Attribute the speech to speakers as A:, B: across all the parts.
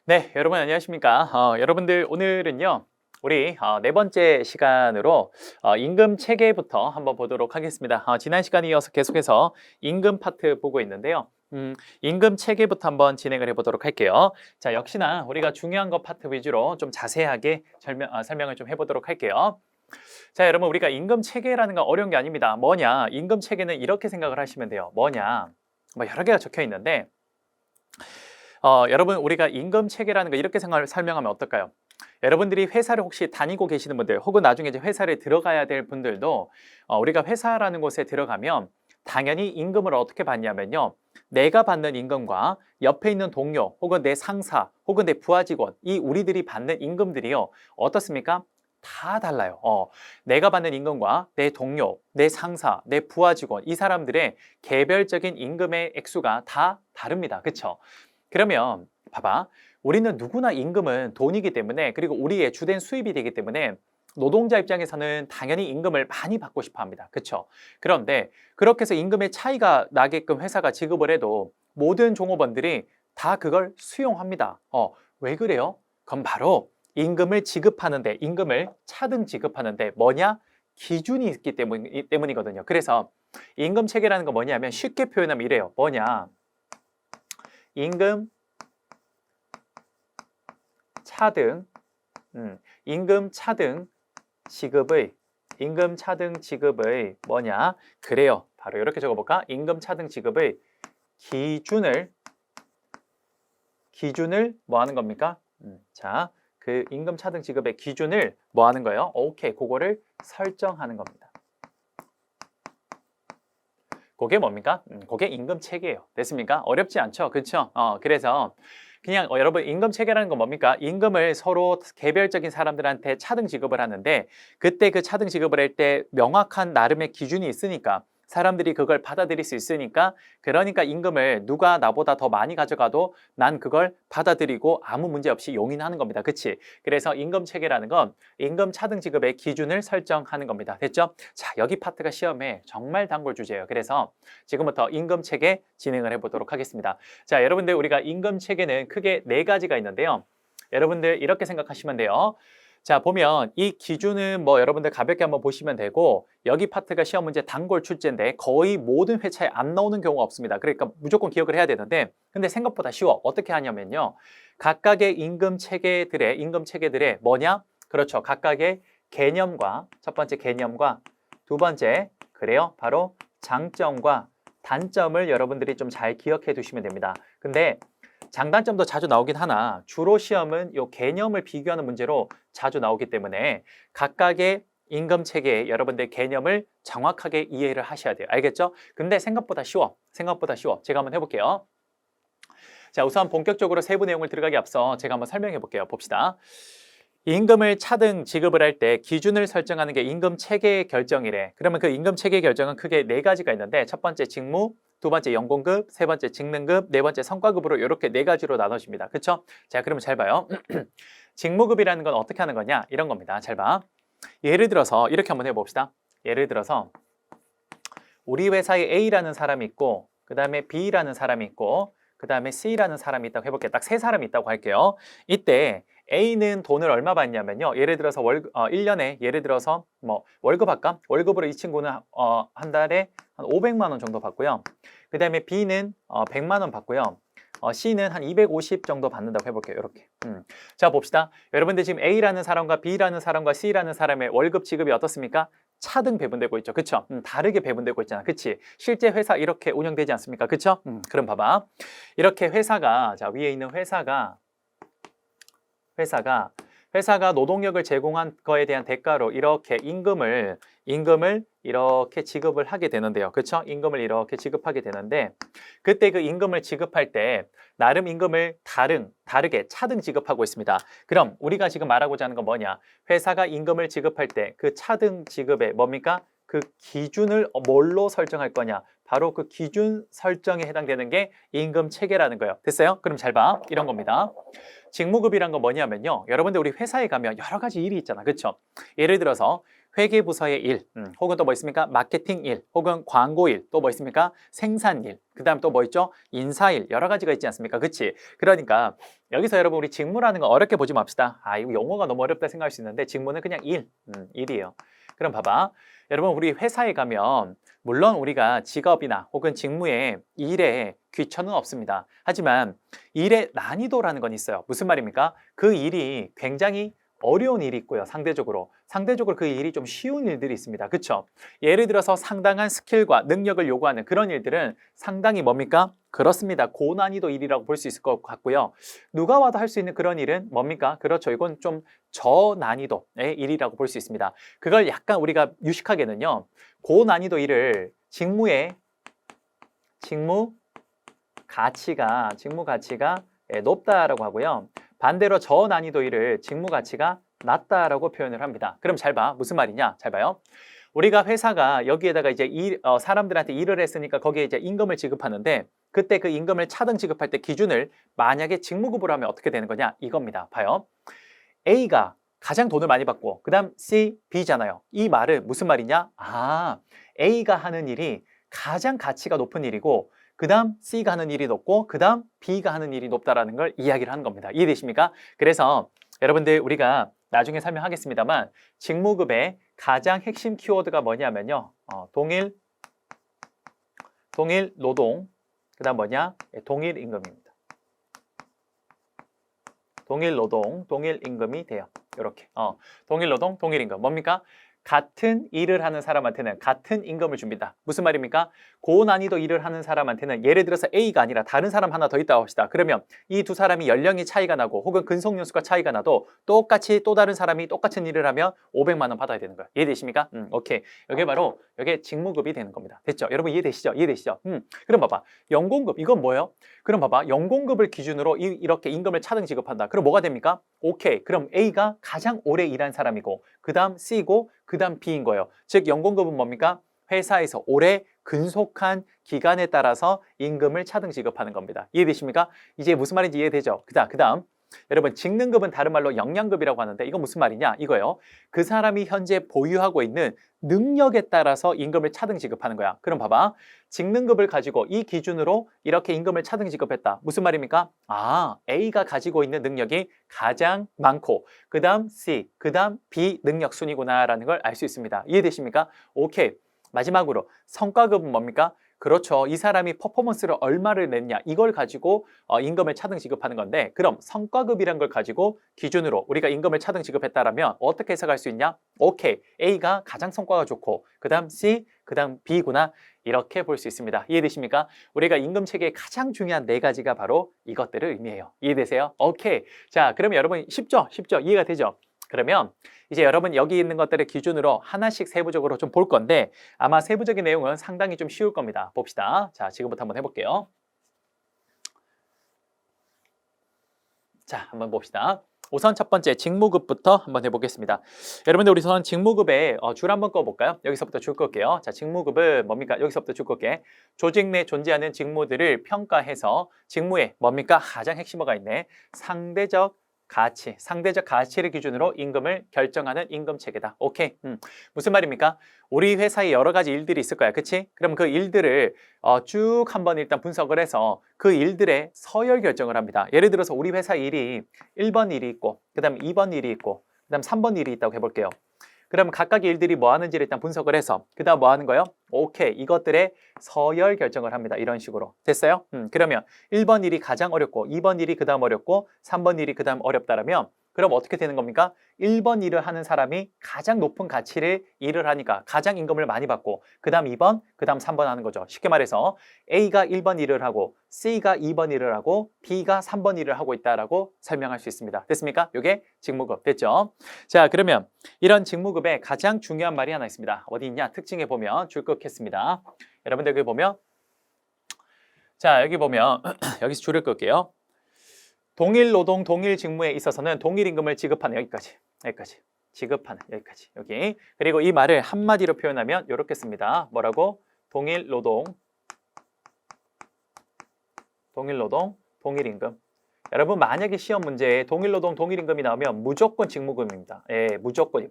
A: 네, 여러분 안녕하십니까? 여러분들 오늘은요, 우리 네 번째 시간으로 임금 체계부터 한번 보도록 하겠습니다. 지난 시간에 이어서 계속해서 임금 파트 보고 있는데요. 임금 체계부터 한번 진행을 해보도록 할게요. 자, 역시나 우리가 중요한 것 파트 위주로 좀 자세하게 설명을 좀 해보도록 할게요. 자, 여러분 우리가 임금 체계라는 건 어려운 게 아닙니다. 뭐냐? 임금 체계는 이렇게 생각을 하시면 돼요. 뭐냐? 뭐 여러 개가 적혀 있는데 여러분 우리가 임금 체계라는 거 이렇게 설명하면 어떨까요? 여러분들이 회사를 혹시 다니고 계시는 분들 혹은 나중에 이제 회사를 들어가야 될 분들도 우리가 회사라는 곳에 들어가면 당연히 임금을 어떻게 받냐면요. 내가 받는 임금과 옆에 있는 동료 혹은 내 상사 혹은 내 부하 직원 이 우리들이 받는 임금들이요. 어떻습니까? 다 달라요. 내가 받는 임금과 내 동료, 내 상사, 내 부하 직원 이 사람들의 개별적인 임금의 액수가 다 다릅니다. 그렇죠? 그러면 봐봐. 우리는 누구나 임금은 돈이기 때문에 그리고 우리의 주된 수입이 되기 때문에 노동자 입장에서는 당연히 임금을 많이 받고 싶어 합니다. 그렇죠? 그런데 그렇게 해서 임금의 차이가 나게끔 회사가 지급을 해도 모든 종업원들이 다 그걸 수용합니다. 왜 그래요? 그건 바로 임금을 지급하는데 임금을 차등 지급하는데 뭐냐? 기준이 있기 때문이거든요. 그래서 임금 체계라는 건 뭐냐면 쉽게 표현하면 이래요. 뭐냐? 임금 차등, 임금 차등 지급의 뭐냐? 그래요. 바로 이렇게 적어볼까? 임금 차등 지급의 기준을 뭐 하는 겁니까? 자, 그 임금 차등 지급의 기준을 뭐 하는 거예요? 오케이, 그거를 설정하는 겁니다. 그게 뭡니까? 그게 임금 체계예요. 됐습니까? 어렵지 않죠? 그렇죠? 그래서 그냥 여러분 임금 체계라는 건 뭡니까? 임금을 서로 개별적인 사람들한테 차등 지급을 하는데 그때 그 차등 지급을 할 때 명확한 나름의 기준이 있으니까 사람들이 그걸 받아들일 수 있으니까 그러니까 임금을 누가 나보다 더 많이 가져가도 난 그걸 받아들이고 아무 문제 없이 용인하는 겁니다. 그치? 그래서 임금 체계라는 건 임금 차등 지급의 기준을 설정하는 겁니다. 됐죠? 자, 여기 파트가 시험에 정말 단골 주제예요. 그래서 지금부터 임금 체계 진행을 해보도록 하겠습니다. 자, 여러분들 우리가 임금 체계는 크게 네 가지가 있는데요. 여러분들 이렇게 생각하시면 돼요. 자, 보면 이 기준은 뭐 여러분들 가볍게 한번 보시면 되고 여기 파트가 시험 문제 단골 출제인데 거의 모든 회차에 안 나오는 경우가 없습니다. 그러니까 무조건 기억을 해야 되는데 근데 생각보다 쉬워. 어떻게 하냐면요. 각각의 임금 체계들의 뭐냐? 그렇죠. 각각의 개념과 첫 번째 개념과 두 번째 그래요. 바로 장점과 단점을 여러분들이 좀 잘 기억해 두시면 됩니다. 근데 장단점도 자주 나오긴 하나 주로 시험은 이 개념을 비교하는 문제로 자주 나오기 때문에 각각의 임금 체계의 여러분들 개념을 정확하게 이해를 하셔야 돼요. 알겠죠? 근데 생각보다 쉬워. 생각보다 쉬워. 제가 한번 해볼게요. 자, 우선 본격적으로 세부 내용을 들어가기 앞서 제가 한번 설명해 볼게요. 봅시다. 임금을 차등 지급을 할 때 기준을 설정하는 게 임금 체계 결정이래. 그러면 그 임금 체계 결정은 크게 네 가지가 있는데 첫 번째 직무, 두 번째 연공급, 세 번째 직능급, 네 번째 성과급으로 이렇게 네 가지로 나눠집니다. 그렇죠? 자, 그러면 잘 봐요. 직무급이라는 건 어떻게 하는 거냐? 이런 겁니다. 잘 봐. 예를 들어서 이렇게 한번 해봅시다. 예를 들어서 우리 회사에 A라는 사람이 있고 그 다음에 B라는 사람이 있고 그 다음에 C라는 사람이 있다고 해볼게요. 딱 세 사람이 있다고 할게요. 이때 A는 돈을 얼마 받냐면요. 예를 들어서 1년에 예를 들어서 뭐 월급 할까? 월급으로 이 친구는 한 달에 한 500만 원 정도 받고요. 그 다음에 B는 100만 원 받고요. C는 한 250 정도 받는다고 해볼게요. 이렇게. 자, 봅시다. 여러분들 지금 A라는 사람과 B라는 사람과 C라는 사람의 월급 지급이 어떻습니까? 차등 배분되고 있죠. 그쵸? 다르게 배분되고 있잖아. 그치? 실제 회사 이렇게 운영되지 않습니까? 그쵸? 그럼 봐봐. 이렇게 회사가, 자, 위에 있는 회사가 노동력을 제공한 거에 대한 대가로 이렇게 임금을 이렇게 지급을 하게 되는데요. 그렇죠? 임금을 이렇게 지급하게 되는데 그때 그 임금을 지급할 때 나름 임금을 다르게 차등 지급하고 있습니다. 그럼 우리가 지금 말하고자 하는 건 뭐냐? 회사가 임금을 지급할 때 그 차등 지급에 뭡니까? 그 기준을 뭘로 설정할 거냐? 바로 그 기준 설정에 해당되는 게 임금 체계라는 거예요. 됐어요? 그럼 잘 봐. 이런 겁니다. 직무급이란 건 뭐냐면요. 여러분들 우리 회사에 가면 여러 가지 일이 있잖아. 그렇죠? 예를 들어서 회계부서의 일, 혹은 또 뭐 있습니까? 마케팅 일, 혹은 광고 일, 또 뭐 있습니까? 생산 일, 그 다음 또 뭐 있죠? 인사 일, 여러 가지가 있지 않습니까? 그치? 그러니까 여기서 여러분 우리 직무라는 거 어렵게 보지 맙시다. 아, 이거 용어가 너무 어렵다 생각할 수 있는데 직무는 그냥 일이에요. 그럼 봐봐. 여러분 우리 회사에 가면 물론 우리가 직업이나 혹은 직무에 일에 귀천은 없습니다. 하지만 일의 난이도라는 건 있어요. 무슨 말입니까? 그 일이 굉장히 어려운 일이 있고요. 상대적으로 그 일이 좀 쉬운 일들이 있습니다. 그렇죠? 예를 들어서 상당한 스킬과 능력을 요구하는 그런 일들은 상당히 뭡니까? 그렇습니다. 고난이도 일이라고 볼 수 있을 것 같고요. 누가 와도 할 수 있는 그런 일은 뭡니까? 그렇죠. 이건 좀 저난이도의 일이라고 볼 수 있습니다. 그걸 약간 우리가 유식하게는요. 고난이도 일을 직무 가치가 높다라고 하고요. 반대로 저난이도 일을 직무 가치가 낮다라고 표현을 합니다. 그럼 잘 봐. 무슨 말이냐? 잘 봐요. 우리가 회사가 여기에다가 이제 사람들한테 일을 했으니까 거기에 이제 임금을 지급하는데 그때 그 임금을 차등 지급할 때 기준을 만약에 직무급으로 하면 어떻게 되는 거냐? 이겁니다. 봐요. A가 가장 돈을 많이 받고 그 다음 C, B잖아요. 이 말은 무슨 말이냐? 아, A가 하는 일이 가장 가치가 높은 일이고 그 다음 C가 하는 일이 높고 그 다음 B가 하는 일이 높다라는 걸 이야기를 하는 겁니다. 이해되십니까? 그래서 여러분들 우리가 나중에 설명하겠습니다만 직무급의 가장 핵심 키워드가 뭐냐면요. 동일 노동, 그 다음 뭐냐? 동일 임금입니다. 동일 노동, 동일 임금이 돼요. 이렇게. 동일 노동, 동일 임금. 뭡니까? 같은 일을 하는 사람한테는 같은 임금을 줍니다. 무슨 말입니까? 고난이도 일을 하는 사람한테는 예를 들어서 A가 아니라 다른 사람 하나 더 있다고 합시다. 그러면 이 두 사람이 연령이 차이가 나고 혹은 근속연수가 차이가 나도 똑같이 또 다른 사람이 똑같은 일을 하면 500만 원 받아야 되는 거예요. 이해되십니까? 오케이. 이게 바로 이게 직무급이 되는 겁니다. 됐죠? 여러분 이해되시죠? 그럼 봐봐. 연공급 이건 뭐예요? 그럼 봐봐. 연공급을 기준으로 이렇게 임금을 차등 지급한다. 그럼 뭐가 됩니까? 오케이. 그럼 A가 가장 오래 일한 사람이고 그 다음 C고 그 다음 B인 거예요. 즉 연공급은 뭡니까? 회사에서 오래 근속한 기간에 따라서 임금을 차등 지급하는 겁니다. 이해되십니까? 이제 무슨 말인지 이해되죠? 그 다음 여러분 직능급은 다른 말로 역량급이라고 하는데 이건 무슨 말이냐? 이거요. 그 사람이 현재 보유하고 있는 능력에 따라서 임금을 차등 지급하는 거야. 그럼 봐봐. 직능급을 가지고 이 기준으로 이렇게 임금을 차등 지급했다. 무슨 말입니까? 아, A가 가지고 있는 능력이 가장 많고 그 다음 C, 그 다음 B 능력 순이구나라는 걸 알 수 있습니다. 이해되십니까? 오케이. 마지막으로 성과급은 뭡니까? 그렇죠. 이 사람이 퍼포먼스를 얼마를 냈냐 이걸 가지고 임금을 차등 지급하는 건데 그럼 성과급이란 걸 가지고 기준으로 우리가 임금을 차등 지급했다라면 어떻게 해석할 수 있냐? 오케이. A가 가장 성과가 좋고 그 다음 C, 그 다음 B구나 이렇게 볼 수 있습니다. 이해되십니까? 우리가 임금 체계의 가장 중요한 4가지가 바로 이것들을 의미해요. 이해되세요? 오케이. 자, 그러면 여러분 쉽죠? 이해가 되죠? 그러면 이제 여러분 여기 있는 것들을 기준으로 하나씩 세부적으로 좀 볼 건데 아마 세부적인 내용은 상당히 좀 쉬울 겁니다. 봅시다. 자, 지금부터 한번 해볼게요. 자, 한번 봅시다. 우선 첫 번째 직무급부터 한번 해보겠습니다. 여러분들 우리 우선 직무급에 줄 한번 꺼볼까요? 여기서부터 줄 끌게요. 자, 직무급은 뭡니까? 여기서부터 줄 끌게. 조직 내 존재하는 직무들을 평가해서 직무에 뭡니까? 가장 핵심어가 있네. 상대적 가치를 기준으로 임금을 결정하는 임금 체계다. 오케이. 무슨 말입니까? 우리 회사에 여러 가지 일들이 있을 거야. 그치? 그럼 그 일들을 쭉 한번 일단 분석을 해서 그 일들의 서열 결정을 합니다. 예를 들어서 우리 회사 일이 1번 일이 있고 그 다음 2번 일이 있고 그 다음 3번 일이 있다고 해볼게요. 그럼 각각 일들이 뭐 하는지를 일단 분석을 해서 그 다음 뭐 하는 거예요? 오케이. 이것들의 서열 결정을 합니다. 이런 식으로. 됐어요? 그러면 1번 일이 가장 어렵고 2번 일이 그 다음 어렵고 3번 일이 그 다음 어렵다라면 그럼 어떻게 되는 겁니까? 1번 일을 하는 사람이 가장 높은 가치를 일을 하니까 가장 임금을 많이 받고 그 다음 2번, 그 다음 3번 하는 거죠. 쉽게 말해서 A가 1번 일을 하고 C가 2번 일을 하고 B가 3번 일을 하고 있다라고 설명할 수 있습니다. 됐습니까? 이게 직무급 됐죠? 자, 그러면 이런 직무급에 가장 중요한 말이 하나 있습니다. 어디 있냐? 특징에 보면 줄긋겠습니다. 여러분들 여기 보면 자, 여기 보면 여기서 줄을 끌게요. 동일 노동, 동일 직무에 있어서는 동일 임금을 지급하는 여기까지. 지급하는 여기까지. 여기. 그리고 이 말을 한마디로 표현하면 이렇게 씁니다. 뭐라고? 동일 노동, 동일 임금. 여러분 만약에 시험 문제에 동일노동 동일임금이 나오면 무조건 직무급입니다. 예, 무조건.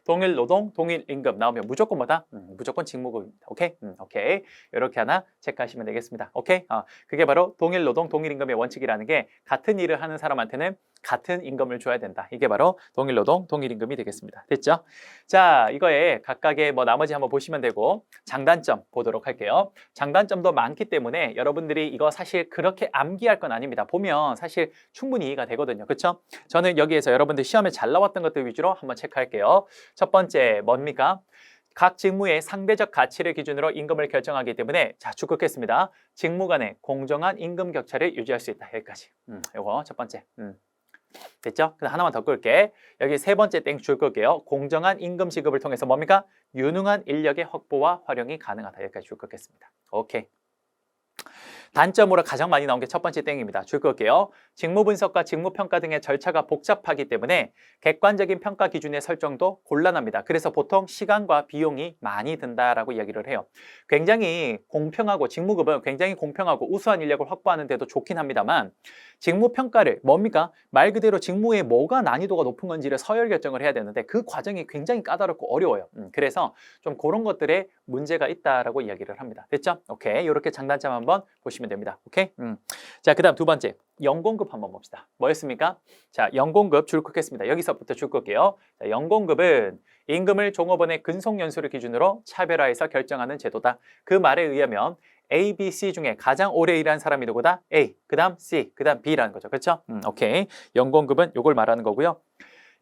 A: 동일노동 동일임금 나오면 무조건 뭐다? 무조건 직무급입니다. 오케이? 오케이. 이렇게 하나 체크하시면 되겠습니다. 오케이? 그게 바로 동일노동 동일임금의 원칙이라는 게 같은 일을 하는 사람한테는 같은 임금을 줘야 된다. 이게 바로 동일노동 동일임금이 되겠습니다. 됐죠? 자, 이거에 각각의 뭐 나머지 한번 보시면 되고 장단점 보도록 할게요. 장단점도 많기 때문에 여러분들이 이거 사실 그렇게 암기할 건 아닙니다. 보면 사실 충분히 이해가 되거든요. 그렇죠? 저는 여기에서 여러분들 시험에 잘 나왔던 것들 위주로 한번 체크할게요. 첫 번째 뭡니까? 각 직무의 상대적 가치를 기준으로 임금을 결정하기 때문에 자, 쭉 긋겠습니다. 직무 간의 공정한 임금 격차를 유지할 수 있다. 여기까지. 요거 첫 번째. 됐죠? 그래서 하나만 더 끌게. 여기 세 번째 땡 줄 끌게요. 공정한 임금 지급을 통해서 뭡니까? 유능한 인력의 확보와 활용이 가능하다. 여기까지 줄 끌겠습니다. 오케이. 단점으로 가장 많이 나온 게 첫 번째 땡입니다. 줄 끌게요. 직무 분석과 직무 평가 등의 절차가 복잡하기 때문에 객관적인 평가 기준의 설정도 곤란합니다. 그래서 보통 시간과 비용이 많이 든다라고 이야기를 해요. 굉장히 공평하고 직무급은 굉장히 공평하고 우수한 인력을 확보하는 데도 좋긴 합니다만 직무 평가를 뭡니까? 말 그대로 직무에 뭐가 난이도가 높은 건지를 서열 결정을 해야 되는데 그 과정이 굉장히 까다롭고 어려워요. 그래서 좀 그런 것들에 문제가 있다라고 이야기를 합니다. 됐죠? 오케이. 이렇게 장단점 한번 보시면 됩니다. 오케이? 자, 그다음 두 번째. 연공급 한번 봅시다. 뭐였습니까? 자, 연공급 줄 긋겠습니다. 여기서부터 줄 끌게요. 자, 연공급은 임금을 종업원의 근속 연수를 기준으로 차별화해서 결정하는 제도다. 그 말에 의하면 A, B, C 중에 가장 오래 일한 사람이 누구다? A, 그 다음 C, 그 다음 B라는 거죠. 그렇죠? 오케이. 연공급은 이걸 말하는 거고요.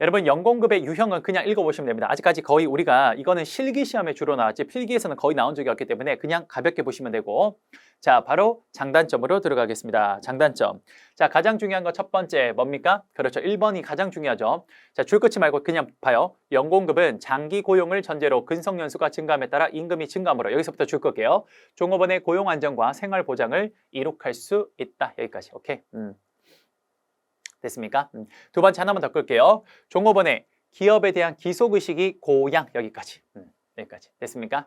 A: 여러분 연공급의 유형은 그냥 읽어보시면 됩니다. 아직까지 거의 우리가 이거는 실기시험에 주로 나왔지 필기에서는 거의 나온 적이 없기 때문에 그냥 가볍게 보시면 되고 자 바로 장단점으로 들어가겠습니다. 장단점. 자 가장 중요한 거 첫 번째 뭡니까? 그렇죠. 1번이 가장 중요하죠. 자 줄 긋지 말고 그냥 봐요. 연공급은 장기 고용을 전제로 근속 연수가 증가함에 따라 임금이 증가하므로 여기서부터 줄 끌게요. 종업원의 고용 안정과 생활 보장을 이룩할 수 있다. 여기까지. 오케이. 됐습니까? 두 번째 하나만 더 끌게요. 종업원의 기업에 대한 기속의식이 고양 여기까지. 여기까지. 됐습니까?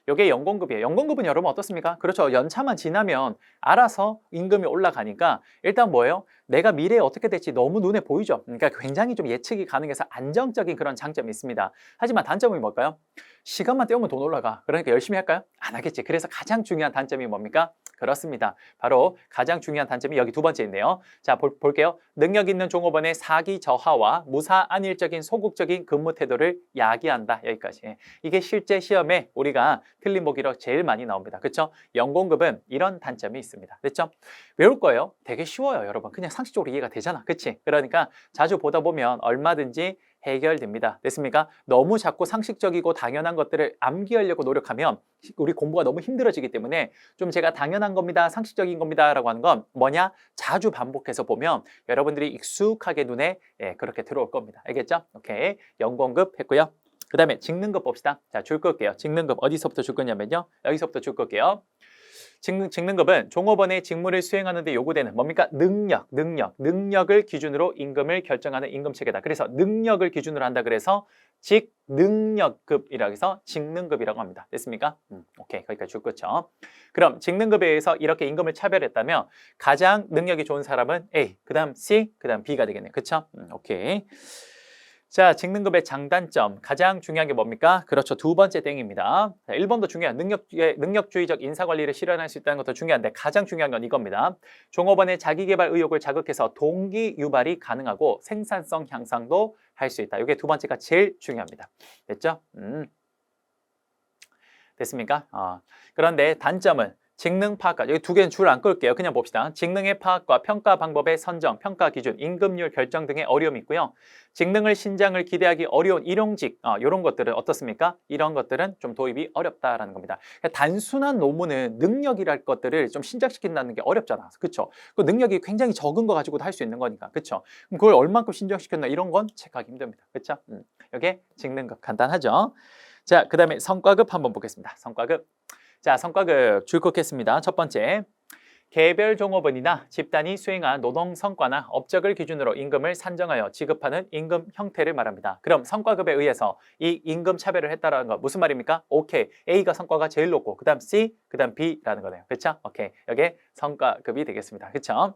A: 요게 연공급이에요. 연공급은 여러분 어떻습니까? 그렇죠. 연차만 지나면 알아서 임금이 올라가니까 일단 뭐예요? 내가 미래에 어떻게 될지 너무 눈에 보이죠. 그러니까 굉장히 좀 예측이 가능해서 안정적인 그런 장점이 있습니다. 하지만 단점이 뭘까요? 시간만 때우면 돈 올라가. 그러니까 열심히 할까요? 안 하겠지. 그래서 가장 중요한 단점이 뭡니까? 그렇습니다. 바로 가장 중요한 단점이 여기 두 번째 있네요. 자, 볼게요. 능력 있는 종업원의 사기 저하와 무사 안일적인 소극적인 근무 태도를 야기한다. 여기까지. 이게 실제 시험에 우리가 틀린 보기로 제일 많이 나옵니다. 그렇죠? 연공급은 이런 단점이 있습니다. 됐죠? 외울 거예요. 되게 쉬워요, 여러분. 그냥 상식적으로 이해가 되잖아. 그치? 그러니까 자주 보다 보면 얼마든지 해결됩니다. 됐습니까? 너무 자꾸 상식적이고 당연한 것들을 암기하려고 노력하면 우리 공부가 너무 힘들어지기 때문에 좀 제가 당연한 겁니다, 상식적인 겁니다 라고 하는 건 뭐냐? 자주 반복해서 보면 여러분들이 익숙하게 눈에 그렇게 들어올 겁니다. 알겠죠? 오케이. 연공급 했고요. 그 다음에 직능급 봅시다. 자, 줄 끌게요. 직능급 어디서부터 줄 거냐면요. 여기서부터 줄 끌게요. 직능급은 종업원의 직무를 수행하는 데 요구되는 뭡니까? 능력을 기준으로 임금을 결정하는 임금체계다. 그래서 능력을 기준으로 한다 그래서 직능력급이라고 해서 직능급이라고 합니다. 됐습니까? 오케이. 거기까지 줄 거죠. 그럼 직능급에 의해서 이렇게 임금을 차별했다면 가장 능력이 좋은 사람은 A, 그 다음 C, 그 다음 B가 되겠네요. 그쵸? 오케이. 자, 직능급의 장단점 가장 중요한 게 뭡니까? 그렇죠. 두 번째 땡입니다. 자, 1번도 중요한 능력주의적 인사관리를 실현할 수 있다는 것도 중요한데 가장 중요한 건 이겁니다. 종업원의 자기개발 의욕을 자극해서 동기 유발이 가능하고 생산성 향상도 할 수 있다. 이게 두 번째가 제일 중요합니다. 됐죠? 됐습니까? 그런데 단점은 직능 파악과 여기 두 개는 줄 안 끌게요. 그냥 봅시다. 직능의 파악과 평가 방법의 선정, 평가 기준, 임금률 결정 등의 어려움이 있고요. 직능을 신장을 기대하기 어려운 일용직 이런 것들은 어떻습니까? 이런 것들은 좀 도입이 어렵다라는 겁니다. 그러니까 단순한 논문은 능력이랄 것들을 좀 신장시킨다는 게 어렵잖아. 그렇죠? 그 능력이 굉장히 적은 거 가지고도 할 수 있는 거니까. 그렇죠? 그럼 그걸 얼만큼 신장시켰나 이런 건 체크하기 힘듭니다. 그렇죠? 이게 직능급 간단하죠? 자, 그다음에 성과급 한번 보겠습니다. 성과급. 자, 성과급 줄 긋겠습니다. 첫 번째, 개별 종업원이나 집단이 수행한 노동 성과나 업적을 기준으로 임금을 산정하여 지급하는 임금 형태를 말합니다. 그럼 성과급에 의해서 이 임금 차별을 했다라는 거 무슨 말입니까? 오케이. A가 성과가 제일 높고 그다음 C, 그다음 B라는 거네요. 그렇죠? 오케이. 여기 성과급이 되겠습니다. 그렇죠?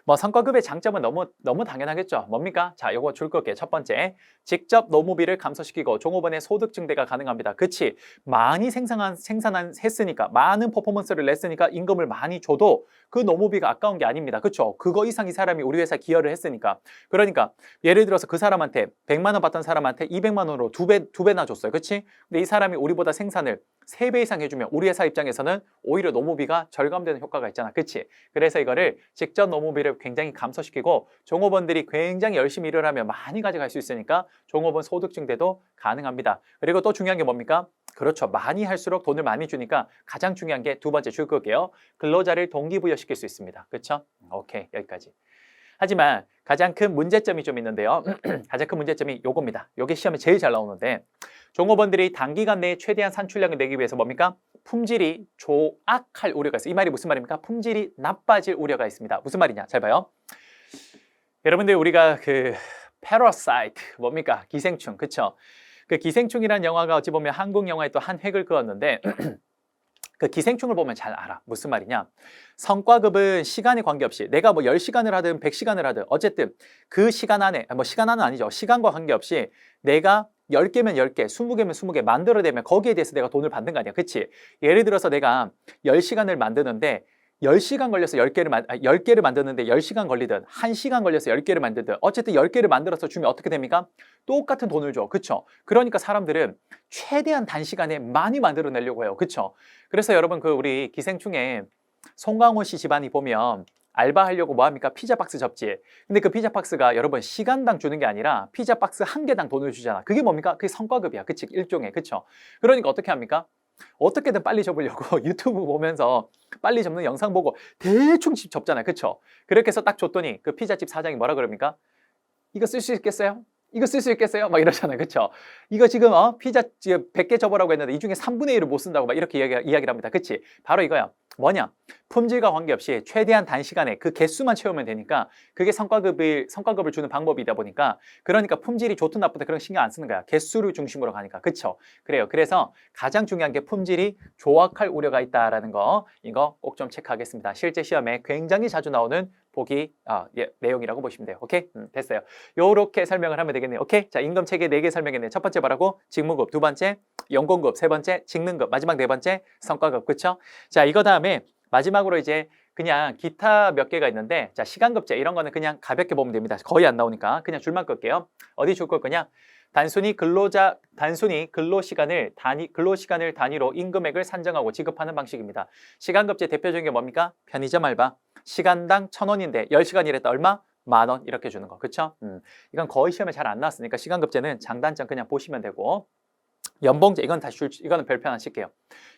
A: 뭐 성과급의 장점은 너무 당연하겠죠. 뭡니까? 자, 요거 줄 거게요. 첫 번째, 직접 노무비를 감소시키고 종업원의 소득 증대가 가능합니다. 그치? 많이 했으니까, 많은 퍼포먼스를 냈으니까 임금을 많이 줘도 그 노무비가 아까운 게 아닙니다. 그쵸? 그거 이상 이 사람이 우리 회사에 기여를 했으니까. 그러니까 예를 들어서 그 사람한테 100만 원 받던 사람한테 200만 원으로 두 배나 줬어요. 그치? 근데 이 사람이 우리보다 생산을 3배 이상 해주면 우리 회사 입장에서는 오히려 노무비가 절감되는 효과가 있잖아. 그치? 그래서 이거를 직접 노무비를 굉장히 감소시키고 종업원들이 굉장히 열심히 일을 하면 많이 가져갈 수 있으니까 종업원 소득 증대도 가능합니다. 그리고 또 중요한 게 뭡니까? 그렇죠. 많이 할수록 돈을 많이 주니까 가장 중요한 게 두 번째 줄 거게요. 근로자를 동기부여시킬 수 있습니다. 그렇죠? 오케이, 여기까지. 하지만 가장 큰 문제점이 좀 있는데요. 가장 큰 문제점이 요겁니다. 요게 시험에 제일 잘 나오는데 종업원들이 단기간 내에 최대한 산출량을 내기 위해서 뭡니까? 품질이 조악할 우려가 있어요. 이 말이 무슨 말입니까? 품질이 나빠질 우려가 있습니다. 무슨 말이냐? 잘 봐요. 여러분들 우리가 그 패러사이트 뭡니까? 기생충, 그쵸? 그 기생충이라는 영화가 어찌 보면 한국 영화에 또 한 획을 그었는데 그 기생충을 보면 잘 알아. 무슨 말이냐? 성과급은 시간에 관계없이 내가 뭐 10시간을 하든 100시간을 하든 어쨌든 그 시간 안에 시간 안은 아니죠. 시간과 관계없이 내가 10개면 10개, 20개면 20개 만들어내면 거기에 대해서 내가 돈을 받는 거 아니야. 그치? 예를 들어서 내가 10시간을 만드는데 10시간 걸려서 10개를 만드는데 10시간 걸리든 1시간 걸려서 10개를 만들든 어쨌든 10개를 만들어서 주면 어떻게 됩니까? 똑같은 돈을 줘. 그쵸? 그러니까 사람들은 최대한 단시간에 많이 만들어내려고 해요. 그쵸? 그래서 여러분 그 우리 기생충에 송강호 씨 집안이 보면 알바하려고 뭐 합니까? 피자 박스 접지. 근데 그 피자 박스가 여러분 시간당 주는 게 아니라 피자 박스 한 개당 돈을 주잖아. 그게 뭡니까? 그게 성과급이야. 그치? 일종의. 그쵸? 그러니까 어떻게 합니까? 어떻게든 빨리 접으려고 유튜브 보면서 빨리 접는 영상 보고 대충 접잖아요. 그쵸? 그렇게 해서 딱 줬더니 그 피자집 사장이 뭐라 그럽니까? 이거 쓸 수 있겠어요? 이거 쓸 수 있겠어요? 막 이러잖아요. 그쵸? 이거 지금 피자 100개 접으라고 했는데 이 중에 3분의 1을 못 쓴다고 막 이렇게 이야기를 합니다. 그치? 바로 이거야. 뭐냐? 품질과 관계없이 최대한 단시간에 그 개수만 채우면 되니까 그게 성과급을 주는 방법이다 보니까 그러니까 품질이 좋든 나쁘든 그런 거 신경 안 쓰는 거야. 개수를 중심으로 가니까. 그쵸? 그래요. 그래서 가장 중요한 게 품질이 조악할 우려가 있다라는 거 이거 꼭 좀 체크하겠습니다. 실제 시험에 굉장히 자주 나오는 보기 내용이라고 보시면 돼요. 오케이? 됐어요. 요렇게 설명을 하면 되겠네요. 오케이? 자, 임금 체계 4개 설명했네요. 첫 번째 뭐라고? 직무급, 두 번째 연공급, 세 번째 직능급, 마지막 네 번째 성과급. 그쵸? 자, 이거 다음에 마지막으로 이제 그냥 기타 몇 개가 있는데 자, 시간급제 이런 거는 그냥 가볍게 보면 됩니다. 거의 안 나오니까 그냥 줄만 끌게요. 어디 줄 거냐? 단순히 근로시간을 단위로 임금액을 산정하고 지급하는 방식입니다. 시간급제 대표적인 게 뭡니까? 편의점 알바. 시간당 1,000원인데 10시간 일했다 얼마? 10,000원 이렇게 주는 거. 그쵸? 이건 거의 시험에 잘 안 나왔으니까 시간급제는 장단점 그냥 보시면 되고 연봉제 이거는 별표 하나 칠게요.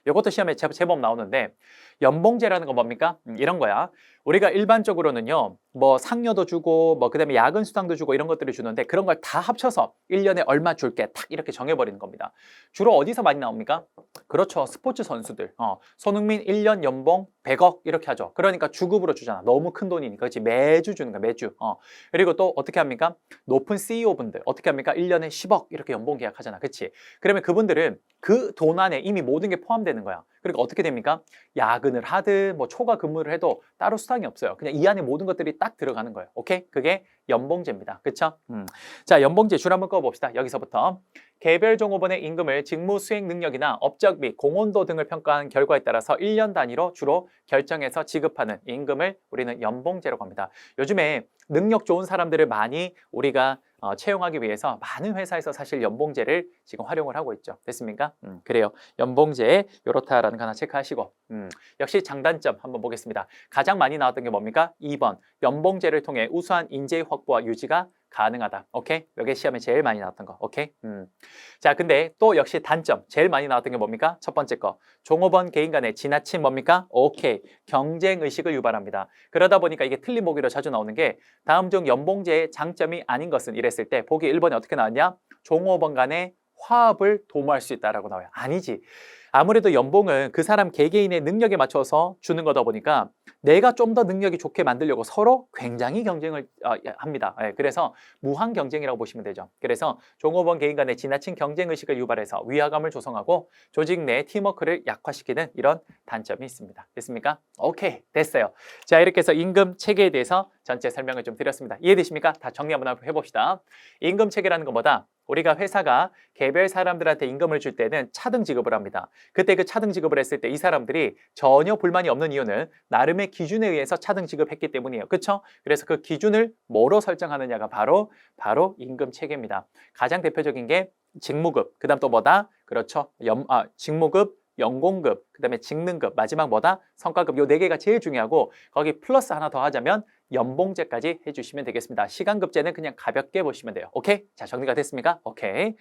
A: 이것도 시험에 제법 나오는데 연봉제라는 건 뭡니까? 이런 거야. 우리가 일반적으로는요. 뭐 상여도 주고 뭐 그다음에 야근 수당도 주고 이런 것들을 주는데 그런 걸 다 합쳐서 1년에 얼마 줄게 탁 이렇게 정해버리는 겁니다. 주로 어디서 많이 나옵니까? 그렇죠. 스포츠 선수들. 손흥민 1년 연봉 100억 이렇게 하죠. 그러니까 주급으로 주잖아. 너무 큰 돈이니까. 그렇지? 매주 주는 거야. 매주. 그리고 또 어떻게 합니까? 높은 CEO분들 어떻게 합니까? 1년에 10억 이렇게 연봉 계약하잖아. 그렇지? 그러면 그분들은 그 돈 안에 이미 모든 게 포함되는 거야. 그러니까 어떻게 됩니까? 야근을 하든 뭐 초과 근무를 해도 따로 수당이 없어요. 그냥 이 안에 모든 것들이 딱 들어가는 거예요. 오케이? 그게 연봉제입니다. 그쵸? 자, 연봉제 줄 한번 꺼봅시다. 여기서부터 개별 종업원의 임금을 직무 수행 능력이나 업적 및 공헌도 등을 평가한 결과에 따라서 1년 단위로 주로 결정해서 지급하는 임금을 우리는 연봉제라고 합니다. 요즘에 능력 좋은 사람들을 많이 우리가 채용하기 위해서 많은 회사에서 사실 연봉제를 지금 활용을 하고 있죠. 됐습니까? 그래요. 연봉제 요렇다라는 거 하나 체크하시고 역시 장단점 한번 보겠습니다. 가장 많이 나왔던 게 뭡니까? 2번 연봉제를 통해 우수한 인재 확보와 유지가 가능하다. 오케이? 이게 시험에 제일 많이 나왔던 거. 오케이? 자, 근데 또 역시 단점 제일 많이 나왔던 게 뭡니까? 첫 번째 거. 종업원 개인 간의 지나친 뭡니까? 오케이. 경쟁 의식을 유발합니다. 그러다 보니까 이게 틀린 보기로 자주 나오는 게 다음 중 연봉제의 장점이 아닌 것은 이랬을 때 보기 1번에 어떻게 나왔냐? 종업원 간의 화합을 도모할 수 있다라고 나와요. 아니지. 아무래도 연봉은 그 사람 개개인의 능력에 맞춰서 주는 거다 보니까 내가 좀 더 능력이 좋게 만들려고 서로 굉장히 경쟁을 합니다. 예, 그래서 무한 경쟁이라고 보시면 되죠. 그래서 종업원 개인 간의 지나친 경쟁 의식을 유발해서 위화감을 조성하고 조직 내 팀워크를 약화시키는 이런 단점이 있습니다. 됐습니까? 오케이, 됐어요. 자, 이렇게 해서 임금 체계에 대해서 전체 설명을 좀 드렸습니다. 이해되십니까? 다 정리 한번 해봅시다. 임금 체계라는 건 뭐다? 우리가 회사가 개별 사람들한테 임금을 줄 때는 차등 지급을 합니다. 그때 그 차등 지급을 했을 때 이 사람들이 전혀 불만이 없는 이유는 나름의 기준에 의해서 차등 지급했기 때문이에요. 그렇죠? 그래서 그 기준을 뭐로 설정하느냐가 바로 임금 체계입니다. 가장 대표적인 게 직무급, 그다음 또 뭐다? 그렇죠. 직무급, 연공급, 그다음에 직능급, 마지막 뭐다? 성과급. 요 네 개가 제일 중요하고 거기 플러스 하나 더 하자면 연봉제까지 해주시면 되겠습니다. 시간급제는 그냥 가볍게 보시면 돼요. 오케이? 자, 정리가 됐습니까? 오케이.